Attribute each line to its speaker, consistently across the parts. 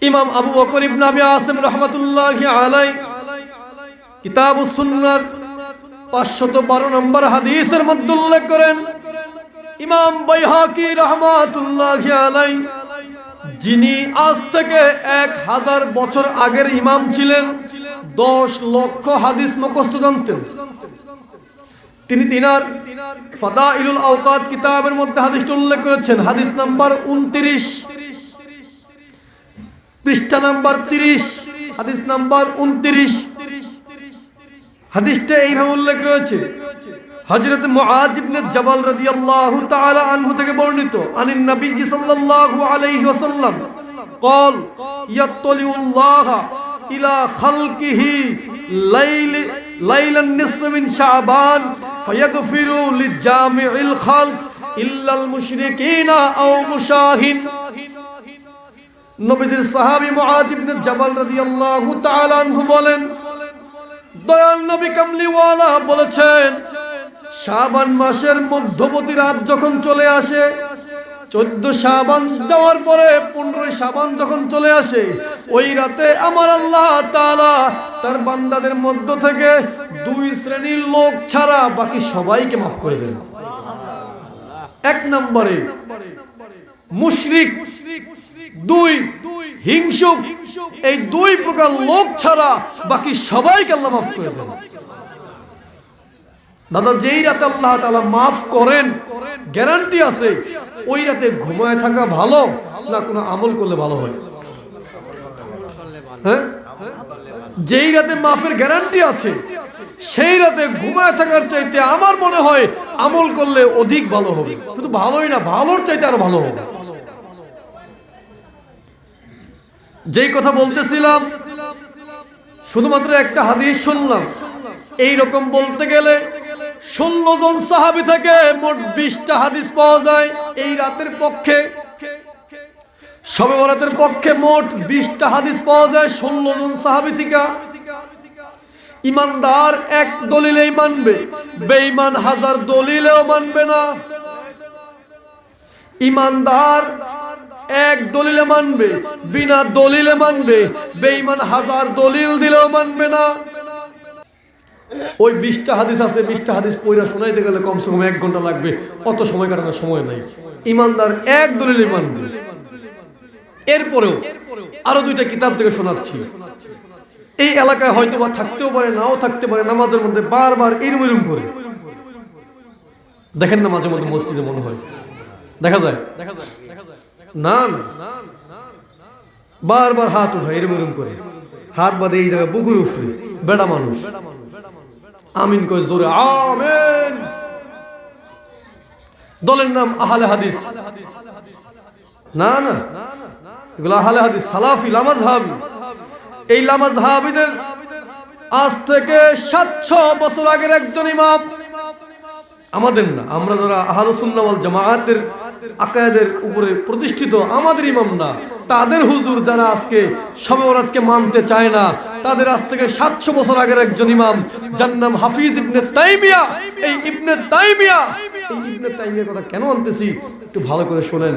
Speaker 1: ইমাম আবু বকর ইবনে আবি আসিম রাহমাতুল্লাহি আলাইহি কিতাবুস সুন্নাহ 512 নম্বর হাদিসের মধ্যে উল্লেখ করেন, ইমাম বাইহাকি রাহমাতুল্লাহি আলাইহি যিনি আজ থেকে 1000 বছর আগের ইমাম ছিলেন, 10 লক্ষ হাদিস মুখস্থ জানতেন। তিনি তিনার ফাদাইলুল আওকাত কিতাবের মধ্যে হাদিসটা উল্লেখ করেছেন। হাদিস নাম্বার 29, পৃষ্ঠা নাম্বার 30, হাদিস নাম্বার 29। হাদিসটা এইভাবে উল্লেখ রয়েছে, হযরত মুআয ইবনে জাবাল রাদিয়াল্লাহু তাআলা আনহু থেকে বর্ণিত, আনিন নবী সাল্লাল্লাহু আলাইহি ওয়াসাল্লাম قال يطلع الله الى خلقه ليل النصف من شعبان فيغفر لجامع الخلق الا المشركين او مشاهين। নবীজির সাহাবী মুআয ইবনে জাবাল রাদিয়াল্লাহু তাআলা আনহু বলেন, দয়াল নবী কামলিওয়ালা বলেছেন, শাবান মাসের মধ্যবর্তী রাত যখন চলে আসে, 14 শাবান যাওয়ার পরে 15 শাবান যখন চলে আসে, ওই রাতে আমার আল্লাহ তাআলা তার বান্দাদের মধ্য থেকে 2 শ্রেণীর লোক ছাড়া বাকি সবাইকে মাফ করে দেন। এক নম্বরে মুশরিক, 2 হিংসুক, এই 2 প্রকার লোক ছাড়া বাকি সবাইকে আল্লাহ মাফ করে দেন। দাদা, যেই রাতে আল্লাহ তাআলা মাফ করেন, গ্যারান্টি আছে ওই রাতে ঘুমায় থাকা ভালো না কোনো আমল করলে ভালো হয়? হ্যাঁ, যেই রাতে মাফের গ্যারান্টি আছে সেই রাতে ঘুমায় থাকার চাইতে আমার মনে হয় আমল করলে অধিক ভালো হবে। শুধু ভালোই না, ভালোর চাইতে আরো ভালো হবে। যেই কথা বলতেছিলাম, শুধুমাত্র একটা হাদিস শুনলাম। এই রকম বলতে গেলে 16 জন সাহাবী থেকে মোট 20টা হাদিস পাওয়া যায় এই রাতের পক্ষে। শবে বরাতের পক্ষে মোট 20টা হাদিস পাওয়া যায় 16 জন সাহাবী থেকে। ইমানদার এক দলিলেই মানবে, বেঈমান 1000 দলিলেও মানবে না। ইমানদার এক দলিলে মানবে, বিনা দলিলে মানবে, বেঈমান 1000 দলিল দিলেও মানবে না। ওই 20টা হাদিস আছে, 20টা হাদিস পড়া শোনাইতে গেলে কমসে কম 1 ঘন্টা লাগবে, অত সময় কাটানোর সময় নাই। ইমানদার এক দলিলে মানবে। এরপরেও আরো 2টা কিতাব থেকে শোনাচ্ছি। এই এলাকায় হয়তো বা থাকতেও পারে, নাও থাকতে পারে, নামাজের মধ্যে বারবার এরম করে দেখেন না, মাঝে মধ্যে মসজিদে মনে হয় দেখা যায় না না, বারবার হাত উঠায় এরম করে, হাত বাঁধে এই জায়গায় বুকুর উপরে, বেড়া মানুষ আমিন কয় জোরে, আমিন। দলের নাম আহলে হাদিস। না না, এগুলো আহলে হাদিস, সালাফি, লামাযহাবি। এই লামাযহাবিদের আজ থেকে 700 বছর আগের একজন ইমাম, আমাদের না, আমরা যারা আহলুস সুন্নাহ ওয়াল জামাআতের আকিদার উপরে প্রতিষ্ঠিত, আমাদের ইমাম না, তাদের হুজুর যারা আজকে শবে বরাতকে মানতে চায় না, তাদের আজ থেকে 700 বছর আগের একজন ইমাম, যার নাম হাফিজ ইবনে তাইমিয়া। এই ইবনে তাইমিয়ার কথা কেন আনতেছি একটু ভালো করে শোনেন।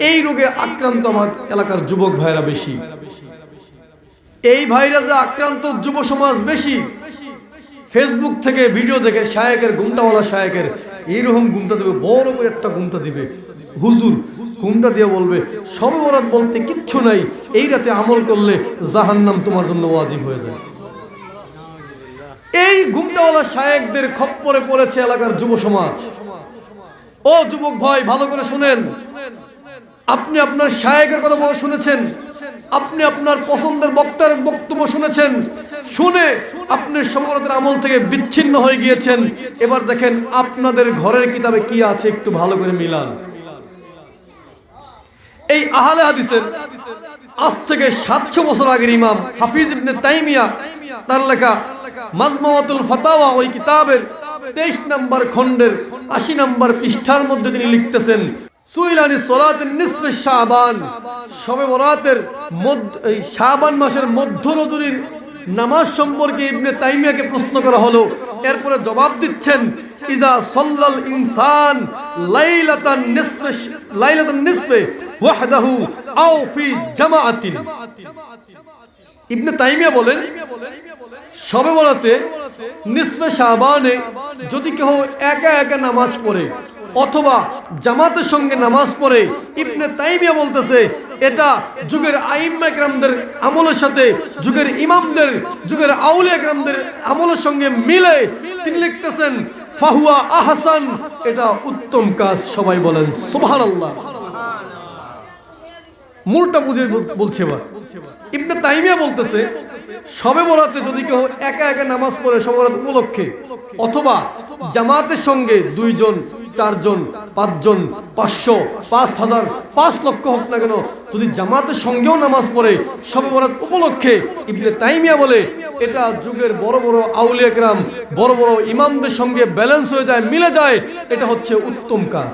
Speaker 1: এই রোগে আক্রান্ত আমার এলাকার যুবক ভাইরা বেশি। এই ভাইরা যে আক্রান্ত, যুব সমাজ বেশি। ফেসবুক থেকে ভিডিও দেখে শায়েকের, গুমটাওয়ালা শায়েকের এইরকম গুমটা দিবে, বড় করে একটা গুমটা দিবে, হুজুর গুমটা দিয়ে বলবে শবে বরাত বলতে কিচ্ছু নাই, এই রাতে আমল করলে জাহান্নাম তোমার জন্য ওয়াজিব হয়ে যায়। এই গুমটাওয়ালা শায়েকদের খপ্পরে পড়েছে এলাকার যুব সমাজ। ও যুবক ভাই, ভালো করে শুনেন। আপনি আপনার শায়েকের কথা শুনেছেন, আপনি আপনার পছন্দের বক্তার বক্তব্য শুনেছেন, শুনে আপনি শবে বরাতের আমল থেকে বিচ্ছিন্ন হয়ে গিয়েছেন। এবার দেখেন আপনাদের ঘরের কিতাবে কি আছে, একটু ভালো করে মিলান। এই আহলে হাদিসের আজ থেকে 700 বছর আগের ইমাম হাফিজ ইবনে তাইমিয়া, তার লেখা মাজমুআতুল ফাতাওয়া, ওই কিতাবের 23 নম্বর খণ্ডের 80 নম্বর পৃষ্ঠার মধ্যে তিনি লিখতেছেন, সুইলানি সলাতিন নিসফে শাবান, শবে বরাতের এই শাবান মাসের মধ্য রজনীর নামাজ সম্পর্কে ইবনে তাইমিয়াকে প্রশ্ন করা হলো। এরপরে জবাব দিচ্ছেন, ইজা সাল্লাল ইনসান লাইলাতান নিসফি ওয়াহদাহু আও ফি জামাআতিন। ইবনে তাইমিয়া বলেন শবে বরাতে নিসফে শাবানে যদি কেউ একা একা নামাজ পড়ে অথবা জামাতের সঙ্গে নামাজ পড়ে, ইবনে তাইমিয়া বলতেছে এটা যুগের আইম্মা ইকরামদের আমলের সাথে, যুগের ইমামদের, যুগের আউলিয়া ইকরামদের আমলের সঙ্গে মিলে তিনি লিখতেছেন ফাহুয়া আহসান, এটা উত্তম কাজ। সবাই বলেন সুবহানাল্লাহ। মূলটা বুঝে বলছে এবার ইবনে তাইমিয়া বলতেছে শবে বরাতে যদি কেউ একা একা নামাজ পড়ে শবে বরাত উপলক্ষে অথবা জামাতের সঙ্গে 2 জন 4 জন 5 জন 500 5000 5 লক্ষ হোক না কেন, যদি জামাতের সঙ্গেও নামাজ পড়ে শবে বরাত উপলক্ষে, ইবনে তাইমিয়া বলে এটা যুগের বড় বড় আউলিয়া কেরাম বড় বড় ইমামদের সঙ্গে ব্যালেন্স হয়ে যায়, মিলে যায়, এটা হচ্ছে উত্তম কাজ।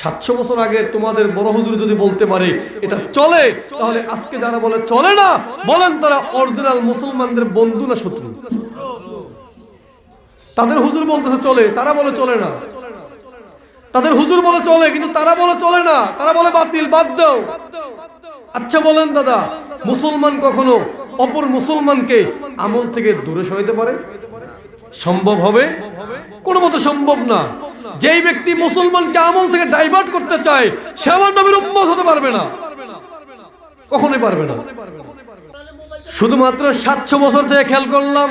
Speaker 1: 700 বছর আগে তোমাদের বড় হুজুর যদি বলতে পারে এটা চলে, তাহলে আজকে যারা বলে চলে না, বলেন তারা অরিজিনাল মুসলমানদের বন্ধু না শত্রু? তাদের হুজুর বলতেছে চলে, তারা বলে চলে না। তাদের হুজুর বলে চলে, কিন্তু তারা বলে চলে না, তারা বলে বাতিল, বাদ দাও। আচ্ছা বলেন দাদা, মুসলমান কখনো অপর মুসলমানকে আমল থেকে দূরে সরাইতে পারে? সম্ভব হবে? কোনো মতে সম্ভব না। যেই ব্যক্তি মুসলমানকে আমল থেকে ডাইভার্ট করতে চায় সে আমার নবীর উম্মত হতে পারবে না, কখনোই পারবে না। শুধুমাত্র 700 বছর থেকে খেয়াল করলাম,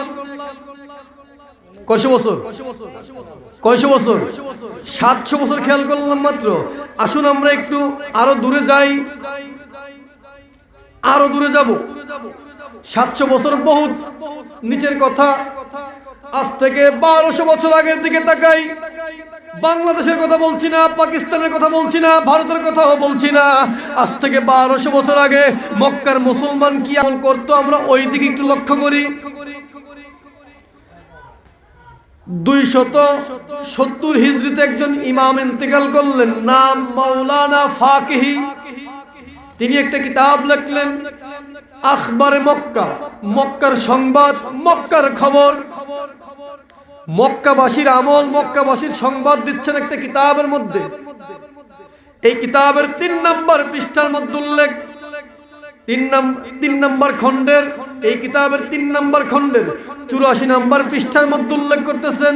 Speaker 1: কয়শো বছর 700 বছর খেয়াল করলাম মাত্র। আসুন আমরা একটু আরো দূরে যাই, আরো দূরে যাব। 700 বছর বহুত নিচের কথা। আজ থেকে 1200 বছর আগের দিকে তাকাই। বাংলাদেশের কথা বলছি না, পাকিস্তানের কথা বলছি না, ভারতের কথাও বলছি না। আজ থেকে 1200 বছর আগে মক্কার মুসলমান কি আমল করতো আমরা ওই দিকে একটু লক্ষ্য করি। 270 হিজরিতে একজন ইমাম ইন্তেকাল করলেন, নাম মাওলানা ফাকিহি। তিনি একটা কিতাব লিখলেন আখবারে মক্কা, মক্কার সংবাদ, মক্কার খবর, মক্কাবাসীর আমল, মক্কাবাসীর সংবাদ দিচ্ছেন একটা কিতাবের মধ্যে। এই কিতাবের 3 নম্বর পৃষ্ঠার মধ্যে উল্লেখ, 3 নম্বর খণ্ডের, এই কিতাবের 3 নম্বর খণ্ডের 84 নম্বর পৃষ্ঠার মধ্যে উল্লেখ করতেছেন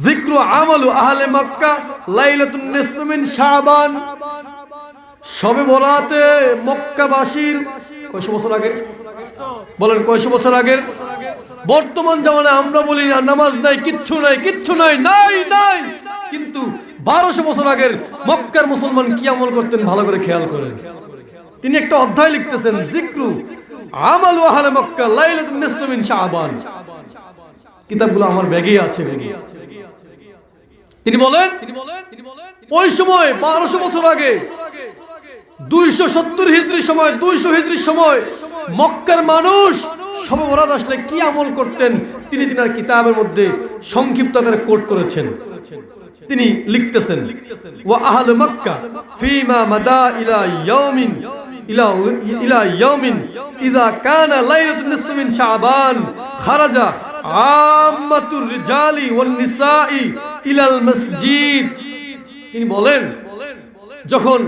Speaker 1: যিকরু আমালু আহলে মক্কা লাইলাতুন নিসফি মিন শাবান। শবে বরাতে মক্কাবাসীর কয়শো বছর আগে, বলেন কয়শো বছর আগের? বর্তমান জামানায় আমরা বলি না নামাজ নাই, কিচ্ছু নাই, কিচ্ছু নাই, নাই নাই, কিন্তু 1200 বছর আগের মক্কার মুসলমান কি আমল করতেন ভালো করে খেয়াল করেন। তিনি একটা অধ্যায় লিখতেছেন যিকরু আমালু আহলে মক্কা লাইলাতুন নিসফি মিন শাবান। কিতাবগুলো আমার ব্যাগেই আছে। তিনি বলেন ওই সময় 1200 বছর আগে 270 হিজরির সময়, 200 হিজরির সময় মক্কার মানুষ শবে বরাত আসলে কি আমল করতেন তিনি তিনার কিতাবের মধ্যে সংক্ষিপ্ত আকারে কোট করেছেন। তিনি লিখতেছেন ওয়া আহলু মক্কা ফিমা মাদা ইলা ইয়াউমিন ইযা কানা লাইলাতুন নিসফি মিন শাবান খারাজা আম্মাতুর রিজালি ওয়ান নিসাই ইলাল মসজিদ। তিনি বলেন যখন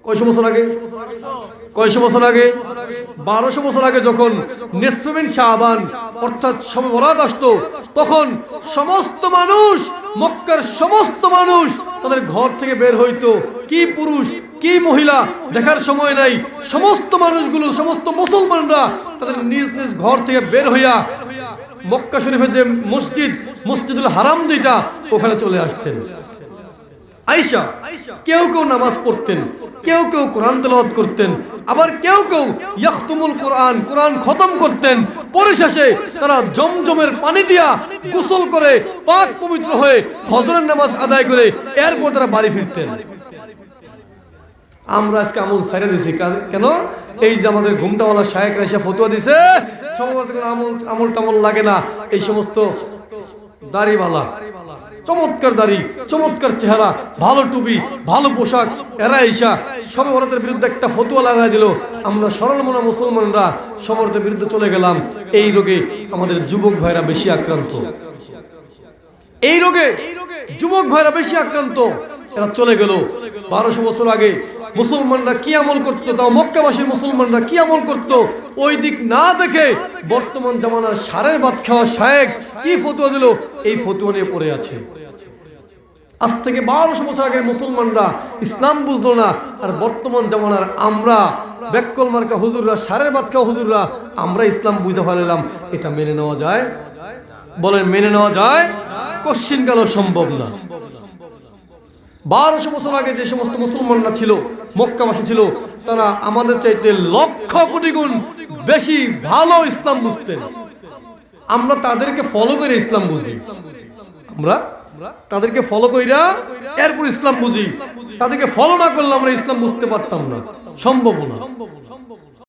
Speaker 1: কয়শো বছর আগে, কয়শো বছর আগে, 1200 বছর আগে যখন নিসফি মিন শাবান অর্থাৎ শবে বরাত আসতো, তখন সমস্ত মানুষ, মক্কার সমস্ত মানুষ তাদের ঘর থেকে বের হইতো। কি পুরুষ কি মহিলা দেখার সময় নাই, সমস্ত মানুষগুলো, সমস্ত মুসলমানরা তাদের নিজ নিজ ঘর থেকে বের হইয়া মক্কা শরীফের যে মসজিদ, মসজিদুল হারাম যেটা, ওখানে চলে আসতেন। আয়েশা কেউ কেউ নামাজ পড়তেন, কেউ কেউ কোরআন তেলাওয়াত করতেন, আবার কেউ কেউ ইয়াখতুমুল কোরআন, কোরআন খতম করতেন। পরিশেষে তারা জমজমের পানি দিয়া গোসল করে পাক পবিত্র হয়ে ফজরের নামাজ আদায় করে এরপর তারা বাড়ি ফিরতেন। আমরা আজকে আমল ছাইড়া দিছি কেন? এই যে আমাদের ঘুমটাওয়ালা শায়েখরা এসে ফতোয়া দিছে সমস্ত আমল টামল লাগে না, এই সমস্ত দাড়িওয়ালা, চমৎকার দাড়ি, চমৎকার চেহারা, ভালো টুপি, ভালো পোশাক, এরা ঈশা শবে বরাতের বিরুদ্ধে একটা ফতোয়া লাগাই দিল। আমরা সরল মনা মুসলমানরা শবে বরাতের বিরুদ্ধে চলে গেলাম। এই রোগে আমাদের যুবক ভাইরা বেশি আক্রান্ত। এই রোগে যুবক ভাইরা বেশি আক্রান্ত, এরা চলে গেল। 1200 বছর আগে মুসলমানরা কি আমল করতো, তাও মক্কাবাসীর মুসলমানরা কি আমল করতো, ওই দিক না দেখে বর্তমান জামানার সারের ভাত খাওয়া শায়েখ কি ফতোয়া দিল, এই ফতোয়া নিয়ে পড়ে আছে। আজ থেকে 1200 বছর আগে মুসলমানরা ইসলাম বুঝলো না, আর বর্তমান জামানার আমরা বেক্কল মার্কা হুজুররা, সারের ভাত খাওয়া হুজুররা, আমরা ইসলাম বুঝে ফেলাম। এটা মেনে নেওয়া যায়? বলেন মেনে নেওয়া যায়? কোশ্চিনকালও সম্ভব না। 1200 বছর আগে যে সমস্ত মুসলমানরা ছিল, মক্কাবাসী ছিল, তারা আমাদের চাইতে লক্ষ কোটি গুণ বেশি ভালো ইসলাম বুঝতেন। আমরা তাদেরকে ফলো করে ইসলাম বুঝি, আমরা তাদেরকে ফলো কইরা এরপর ইসলাম বুঝি। তাদেরকে ফলো না করলে আমরা ইসলাম বুঝতে পারতাম না, সম্ভব না।